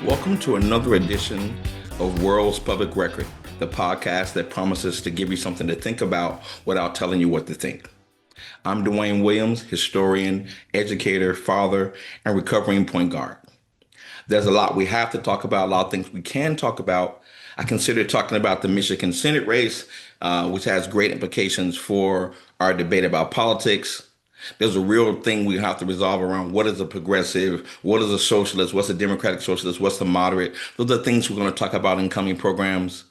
Welcome to another edition of World's Public Record, the podcast that promises to give you something to think about without telling you what to think. I'm Dwayne Williams, historian, educator, father, and recovering point guard. There's a lot we have to talk about, a lot of things we can talk about. I consider talking about the Michigan Senate race, which has great implications for our debate about politics. There's a real thing we have to resolve around what is a progressive, what is a socialist, what's a democratic socialist, what's the moderate. Those are things we're going to talk about in coming programs.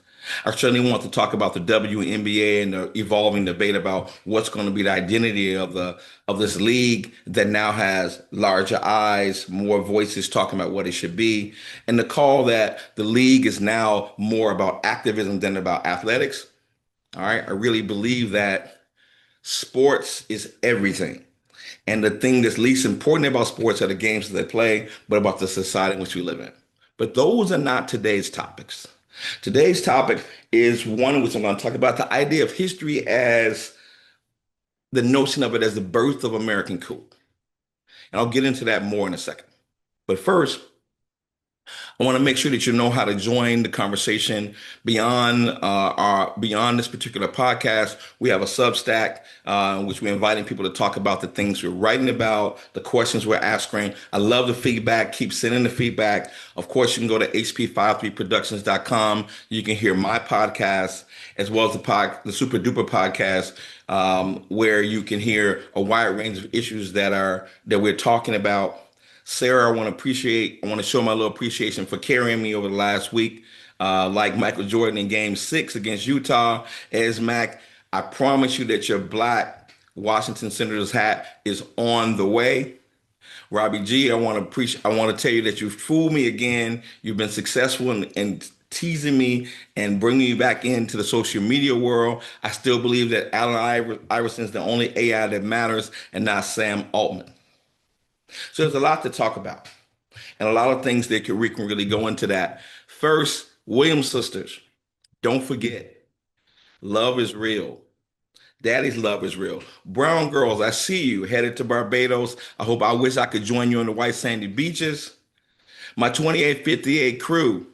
I certainly want to talk about the WNBA and the evolving debate about what's going to be the identity of this league that now has larger eyes, more voices talking about what it should be, and the call that the league is now more about activism than about athletics. All right, I really believe that sports is everything. And the thing that's least important about sports are the games that they play, but about the society in which we live in. But those are not today's topics. Today's topic is one in which I'm going to talk about the idea of history as the notion of it as the birth of American cool. And I'll get into that more in a second. But first, I want to make sure that you know how to join the conversation beyond this particular podcast. We have a Substack, which we're inviting people to talk about the things we're writing about, the questions we're asking. I love the feedback. Keep sending the feedback. Of course, you can go to hp53productions.com. You can hear my podcast as well as the Super Duper podcast, where you can hear a wide range of issues that we're talking about. Sarah, I want to show my little appreciation for carrying me over the last week, like Michael Jordan in Game 6 against Utah. As Mac, I promise you that your black Washington Senators hat is on the way. Robbie G, I want to tell you that you fooled me again. You've been successful in teasing me and bringing me back into the social media world. I still believe that Allen Iverson is the only AI that matters and not Sam Altman. So there's a lot to talk about and a lot of things that we can really go into that. First, Williams sisters, don't forget, love is real. Daddy's love is real. Brown girls, I see you headed to Barbados. I wish I could join you on the white sandy beaches. My 2858 crew,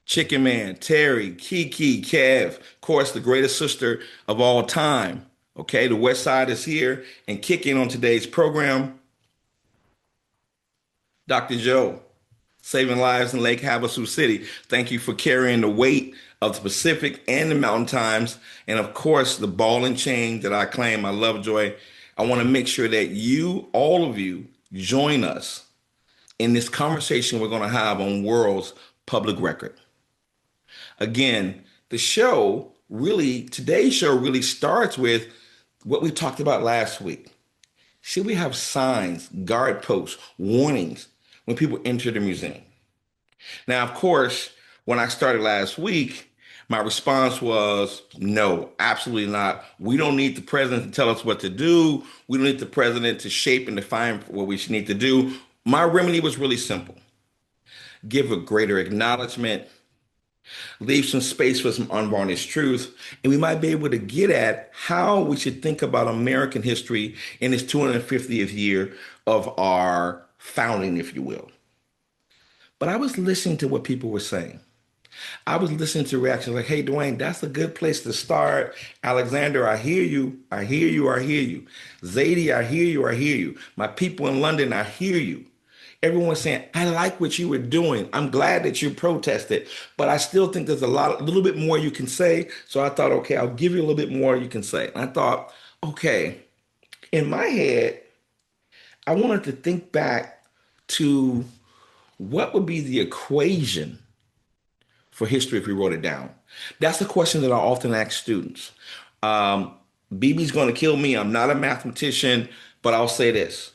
Chicken Man, Terry, Kiki, Kev, of course, the greatest sister of all time. Okay, the West Side is here and kicking on today's program. Dr. Joe, saving lives in Lake Havasu City. Thank you for carrying the weight of the Pacific and the Mountain Times. And of course, the ball and chain that I claim I love, Joy. I want to make sure that all of you, join us in this conversation we're going to have on World's Public Record. Again, today's show really starts with what we talked about last week. Should we have signs, guard posts, warnings when people enter the museum? Now, of course, when I started last week, my response was no, absolutely not. We don't need the president to tell us what to do. We don't need the president to shape and define what we need to do. My remedy was really simple. Give a greater acknowledgement, leave some space for some unvarnished truth, and we might be able to get at how we should think about American history in this 250th year of our founding, if you will. But I was listening to what people were saying. I was listening to reactions like, hey, Dwayne, that's a good place to start. Alexander, I hear you. I hear you. I hear you. Zadie, I hear you. I hear you. My people in London, I hear you. Everyone's saying, I like what you were doing. I'm glad that you protested, but I still think there's a little bit more you can say. So I thought, okay, I'll give you a little bit more you can say. And I thought, okay, in my head, I wanted to think back to what would be the equation for history if we wrote it down. That's a question that I often ask students. BB's going to kill me. I'm not a mathematician, but I'll say this.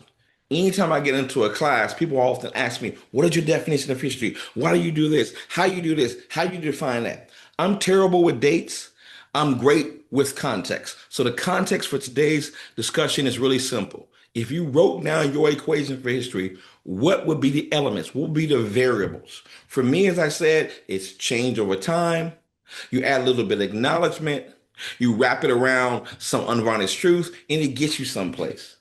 Anytime I get into a class, people often ask me, what is your definition of history? Why do you do this? How you do this? How do you define that? I'm terrible with dates. I'm great with context. So the context for today's discussion is really simple. If you wrote down your equation for history, what would be the elements? What would be the variables? For me, as I said, it's change over time. You add a little bit of acknowledgement. You wrap it around some unvarnished truth, and it gets you someplace.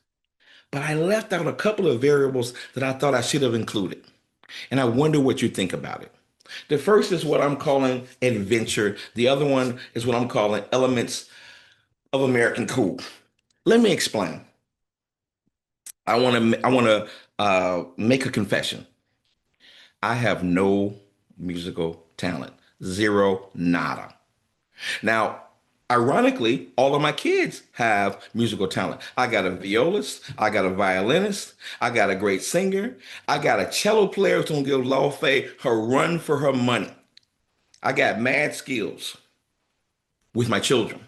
But I left out a couple of variables that I thought I should have included. And I wonder what you think about it. The first is what I'm calling adventure. The other one is what I'm calling elements of American cool. Let me explain. I want to make a confession. I have no musical talent. Zero, nada. Now, ironically, all of my kids have musical talent. I got a violist, I got a violinist, I got a great singer, I got a cello player who's gonna give Law Faye her run for her money. I got mad skills with my children.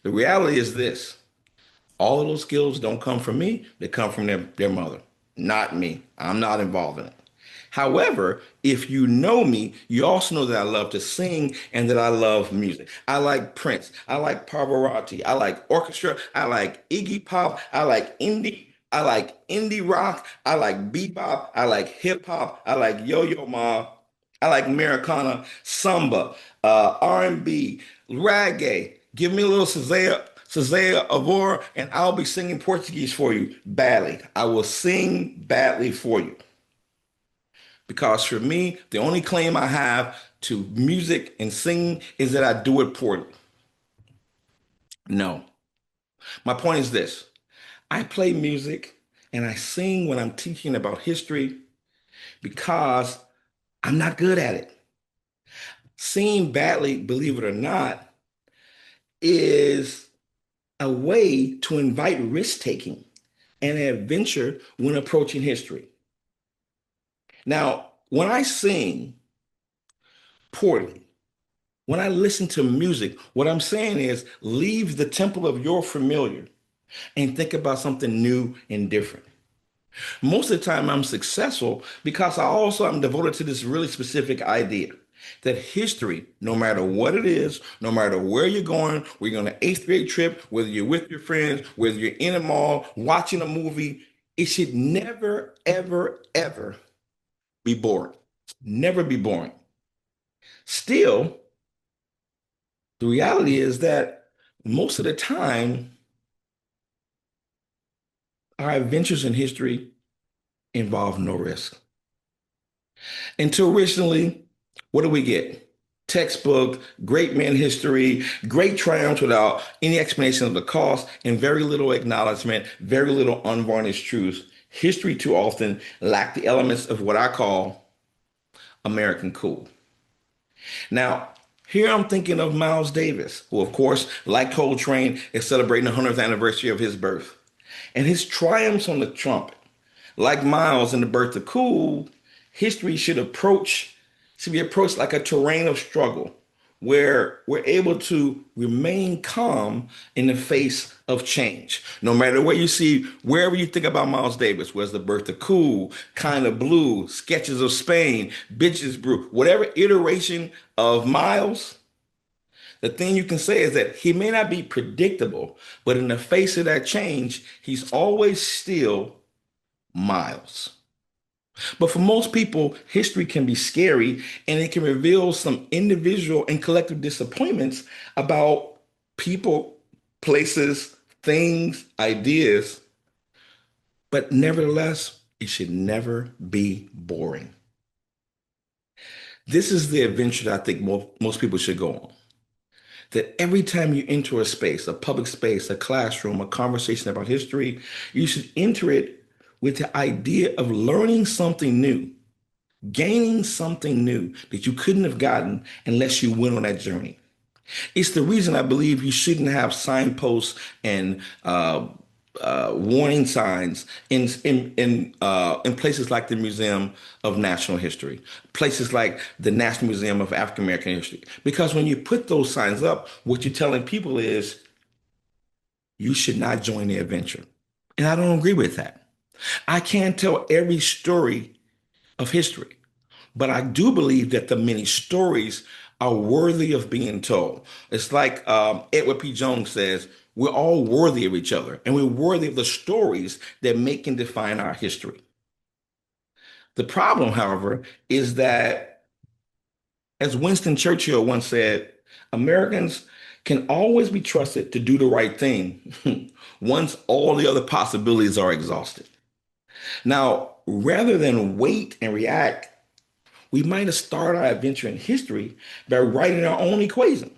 The reality is this: all of those skills don't come from me, they come from their mother, not me. I'm not involved in it. However, if you know me, you also know that I love to sing and that I love music. I like Prince. I like Pavarotti. I like orchestra. I like Iggy Pop. I like indie. I like indie rock. I like bebop. I like hip hop. I like Yo-Yo Ma. I like Americana, samba, R&B, reggae. Give me a little Cezanne Avor, and I'll be singing Portuguese for you badly. I will sing badly for you. Because for me, the only claim I have to music and singing is that I do it poorly. No. My point is this: I play music and I sing when I'm teaching about history because I'm not good at it. Singing badly, believe it or not, is a way to invite risk taking and adventure when approaching history. Now, when I sing poorly, when I listen to music, what I'm saying is leave the temple of your familiar and think about something new and different. Most of the time, I'm successful because I also am devoted to this really specific idea that history, no matter what it is, no matter where you're going, whether you're on an eighth grade trip, whether you're with your friends, whether you're in a mall, watching a movie, it should never, ever, ever be boring. Never be boring. Still, the reality is that most of the time, our adventures in history involve no risk. Until recently, what do we get? Textbook, great man history, great triumphs without any explanation of the cost, and very little acknowledgement, very little unvarnished truth. History too often lack the elements of what I call American cool. Now, here I'm thinking of Miles Davis, who, of course, like Coltrane, is celebrating the 100th anniversary of his birth. And his triumphs on the trumpet, like Miles in the birth of cool, history should be approached like a terrain of struggle, where we're able to remain calm in the face of change. No matter what you see, wherever you think about Miles Davis, where's the birth of cool, kind of blue, sketches of Spain, bitches brew, whatever iteration of Miles, the thing you can say is that he may not be predictable, but in the face of that change, he's always still Miles. But for most people, history can be scary and it can reveal some individual and collective disappointments about people, places, things, ideas. But nevertheless, it should never be boring. This is the adventure that I think most people should go on. That every time you enter a space, a public space, a classroom, a conversation about history, you should enter it with the idea of learning something new, gaining something new that you couldn't have gotten unless you went on that journey. It's the reason I believe you shouldn't have signposts and warning signs in places like the Museum of National History, places like the National Museum of African American History. Because when you put those signs up, what you're telling people is you should not join the adventure. And I don't agree with that. I can't tell every story of history. But I do believe that the many stories are worthy of being told. It's like Edward P. Jones says, we're all worthy of each other, and we're worthy of the stories that make and define our history. The problem, however, is that, as Winston Churchill once said, Americans can always be trusted to do the right thing once all the other possibilities are exhausted. Now, rather than wait and react, we might have started our adventure in history by writing our own equation.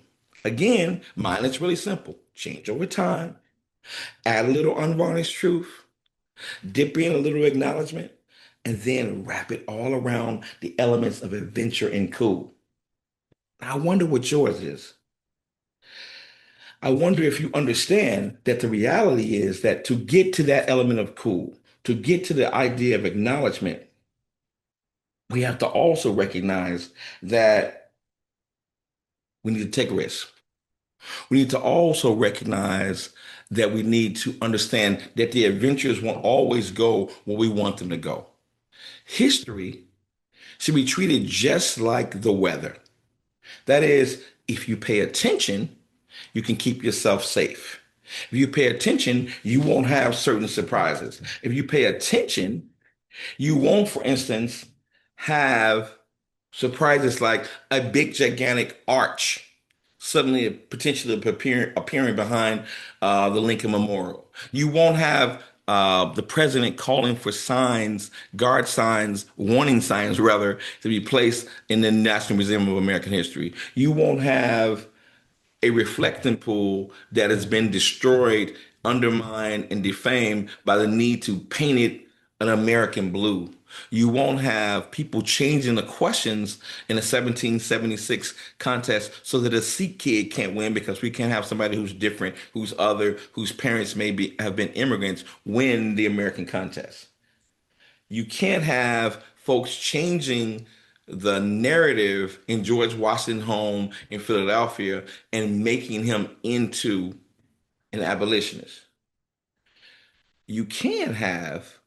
Again, mine is really simple. Change over time, add a little unvarnished truth, dip in a little acknowledgement, and then wrap it all around the elements of adventure and cool. Now, I wonder what yours is. I wonder if you understand that the reality is that to get to that element of cool, to get to the idea of acknowledgement, we have to also recognize that we need to take risks. We need to also recognize that we need to understand that the adventures won't always go where we want them to go. History should be treated just like the weather. That is, if you pay attention, you can keep yourself safe. If you pay attention, you won't have certain surprises. If you pay attention, you won't, for instance, have surprises like a big, gigantic arch suddenly potentially appearing behind the Lincoln Memorial. You won't have the president calling for signs, guard signs, warning signs, rather, to be placed in the National Museum of American History. You won't have a reflecting pool that has been destroyed, undermined, and defamed by the need to paint it an American blue. You won't have people changing the questions in a 1776 contest so that a Sikh kid can't win because we can't have somebody who's different, who's other, whose parents maybe have been immigrants win the American contest. You can't have folks changing the narrative in George Washington's home in Philadelphia and making him into an abolitionist. You can have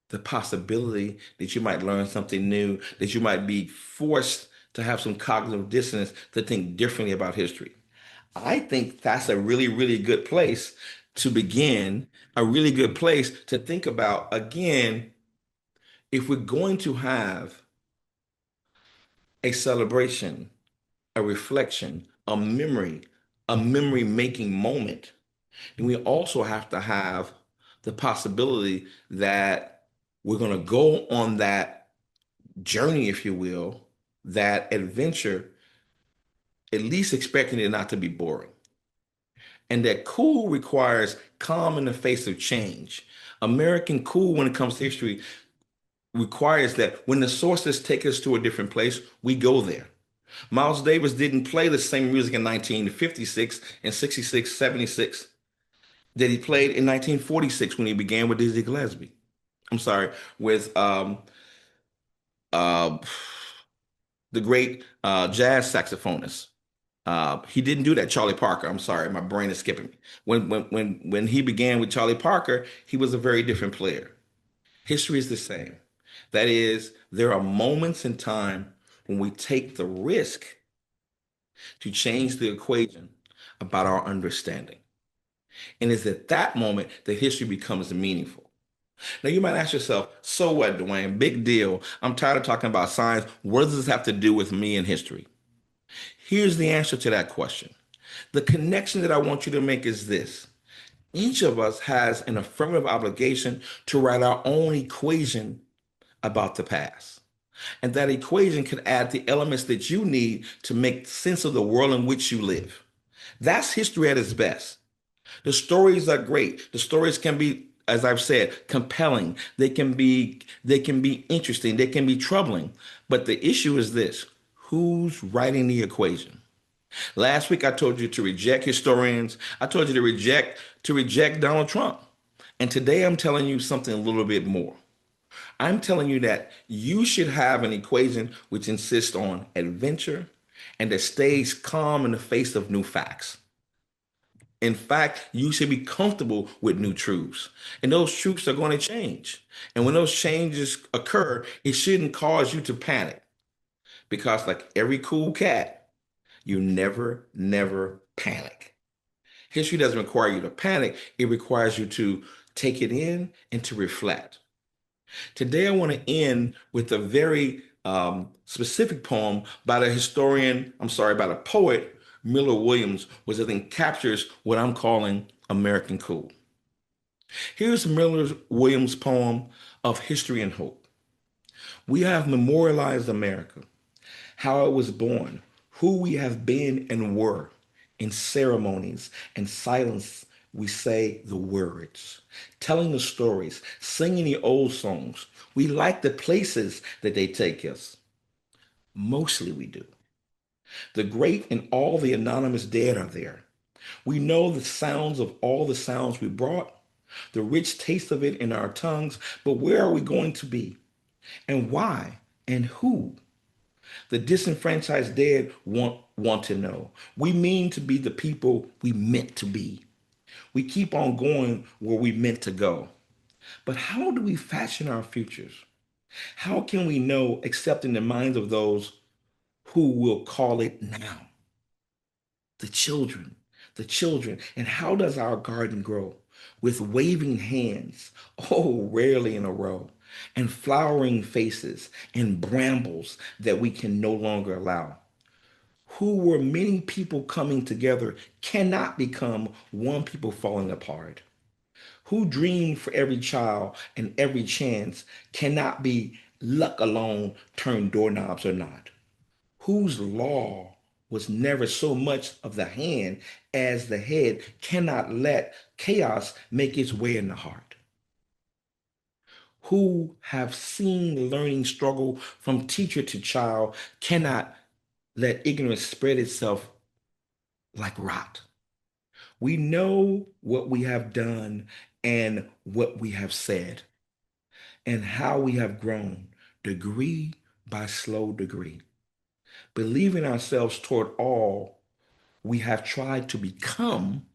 the possibility that you might learn something new, that you might be forced to have some cognitive dissonance to think differently about history. I think that's a really, really good place to begin, a really good place to think about, again, if we're going to have a celebration, a reflection, a memory making moment, and we also have to have the possibility that we're going to go on that journey, if you will, that adventure, at least expecting it not to be boring. And that cool requires calm in the face of change. American cool, when it comes to history, requires that when the sources take us to a different place, we go there. Miles Davis didn't play the same music in 1956 and 66, 76 that he played in 1946 when he began with Dizzy Gillespie. I'm sorry, with uh, the great jazz saxophonist. He didn't do that. Charlie Parker. I'm sorry, my brain is skipping me. When he began with Charlie Parker, he was a very different player. History is the same. That is, there are moments in time when we take the risk to change the equation about our understanding. And it's at that moment that history becomes meaningful. Now, you might ask yourself, so what, Dwayne? Big deal. I'm tired of talking about science. What does this have to do with me and history? Here's the answer to that question. The connection that I want you to make is this. Each of us has an affirmative obligation to write our own equation about the past. And that equation can add the elements that you need to make sense of the world in which you live. That's history at its best. The stories are great. The stories can be, as I've said, compelling. They can be interesting. They can be troubling. But the issue is this: who's writing the equation? Last week I told you to reject historians. I told you to reject Donald Trump. And today I'm telling you something a little bit more. I'm telling you that you should have an equation which insists on adventure and that stays calm in the face of new facts. In fact, you should be comfortable with new truths. And those truths are going to change. And when those changes occur, it shouldn't cause you to panic because, like every cool cat, you never, never panic. History doesn't require you to panic, it requires you to take it in and to reflect. Today, I want to end with a very specific poem by the historian, I'm sorry, by the poet Miller Williams, which I think captures what I'm calling American cool. Here's Miller Williams' poem of history and hope. We have memorialized America, how it was born, who we have been and were. In ceremonies and silence, we say the words, telling the stories, singing the old songs. We like the places that they take us. Mostly we do. The great and all the anonymous dead are there. We know the sounds of all the sounds we brought, the rich taste of it in our tongues, but where are we going to be? And why? And who? The disenfranchised dead want to know. We mean to be the people we meant to be. We keep on going where we meant to go. But how do we fashion our futures? How can we know except in the minds of those who will call it now? The children, the children. And how does our garden grow? With waving hands, oh, rarely in a row, and flowering faces and brambles that we can no longer allow. Who were many people coming together cannot become one people falling apart. Who dreamed for every child and every chance cannot be luck alone turn doorknobs or not. Whose law was never so much of the hand as the head cannot let chaos make its way in the heart. Who have seen learning struggle from teacher to child cannot let ignorance spread itself like rot. We know what we have done and what we have said and how we have grown degree by slow degree, believing ourselves toward all we have tried to become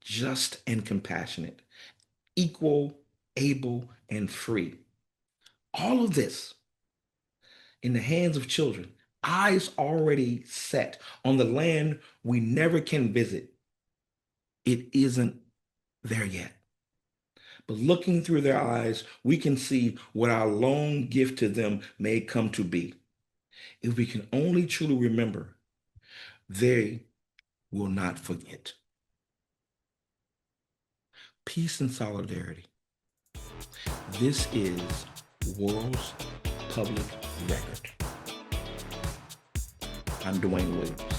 just and compassionate, equal, able, and free. All of this in the hands of children, eyes already set on the land we never can visit. It isn't there yet. But looking through their eyes, we can see what our lone gift to them may come to be. If we can only truly remember, they will not forget. Peace and solidarity. This is World's Public Record. I'm Dwayne Williams.